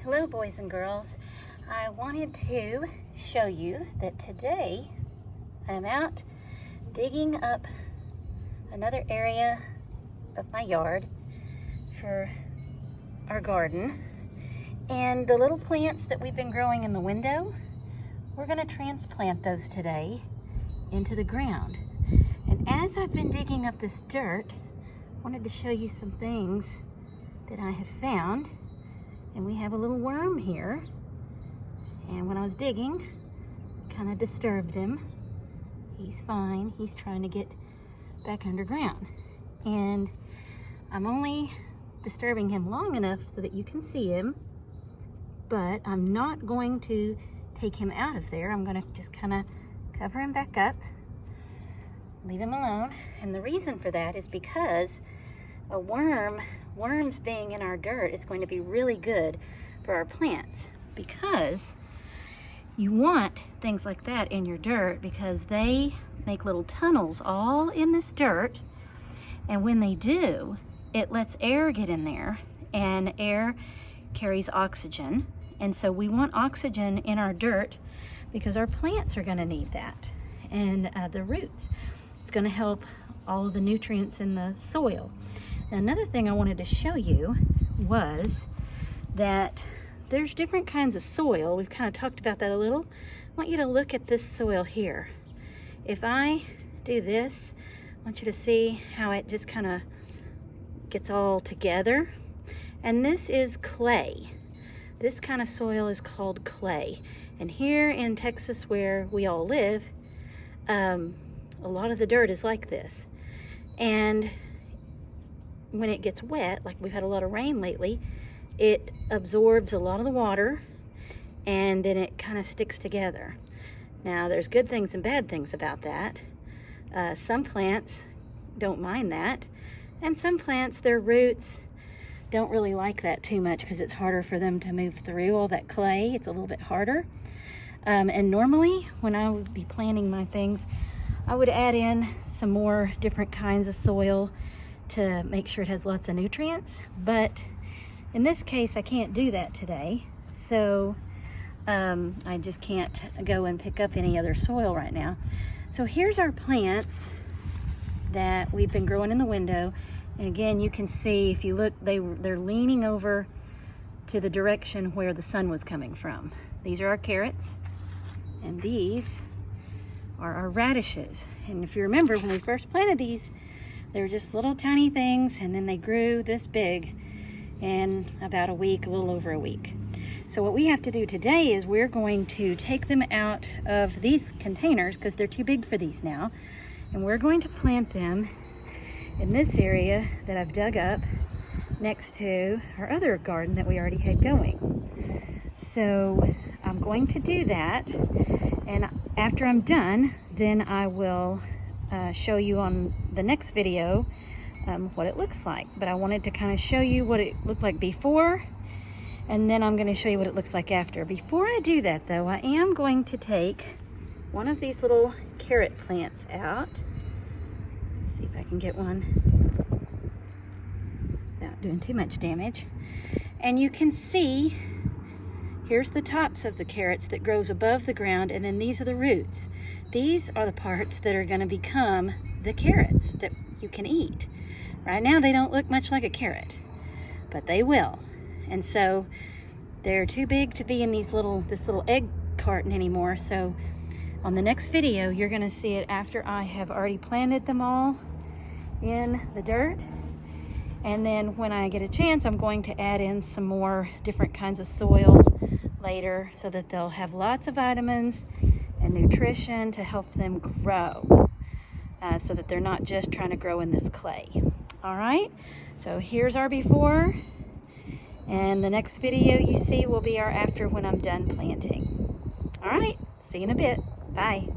Hello boys and girls. I wanted to show you that today I'm out digging up another area of my yard for our garden, and the little plants that we've been growing in the window, we're going to transplant those today into the ground. And as I've been digging up this dirt, I wanted to show you some things that I have found. And we have a little worm here, and when I was digging, kind of disturbed him. He's fine. He's trying to get back underground, and I'm only disturbing him long enough so that you can see him, but I'm not going to take him out of there. I'm going to just kind of cover him back up, leave him alone. And the reason for that is because worms being in our dirt is going to be really good for our plants, because you want things like that in your dirt because they make little tunnels all in this dirt, and when they do, it lets air get in there, and air carries oxygen, and so we want oxygen in our dirt because our plants are going to need that, and the roots. It's going to help all of the nutrients in the soil. Another thing I wanted to show you was that there's different kinds of soil. We've kind of talked about that a little. I want you to look at this soil here. If I do this, I want you to see how it just kind of gets all together. And this is clay. This kind of soil is called clay. And here in Texas, where we all live, a lot of the dirt is like this. And when it gets wet, like we've had a lot of rain lately, it absorbs a lot of the water, and then it kind of sticks together. Now, there's good things and bad things about that. Some plants don't mind that, and some plants, their roots don't really like that too much because it's harder for them to move through all that clay. It's a little bit harder. And normally, when I would be planting my things, I would add in some more different kinds of soil to make sure it has lots of nutrients, but in this case I can't do that today, so I just can't go and pick up any other soil right now. So here's our plants that we've been growing in the window, and again you can see, if you look, they're leaning over to the direction where the sun was coming from. These are our carrots, and these are our radishes. And if you remember, when we first planted these, they were just little tiny things, and then they grew this big in about a week, a little over a week. So what we have to do today is we're going to take them out of these containers because they're too big for these now, and we're going to plant them in this area that I've dug up next to our other garden that we already had going. So I'm going to do that, and after I'm done, then I will show you on the next video what it looks like. But I wanted to kind of show you what it looked like before, and then I'm going to show you what it looks like after. Before I do that though, I am going to take one of these little carrot plants out. Let's see if I can get one without doing too much damage. And you can see, here's the tops of the carrots that grows above the ground, and then these are the roots. These are the parts that are going to become the carrots that you can eat. Right now they don't look much like a carrot, but they will. And so they're too big to be in this little egg carton anymore. So on the next video, you're going to see it after I have already planted them all in the dirt. And then when I get a chance, I'm going to add in some more different kinds of soil later so that they'll have lots of vitamins and nutrition to help them grow, so that they're not just trying to grow in this clay. All right, so here's our before, and the next video you see will be our after when I'm done planting. All right, see you in a bit. Bye.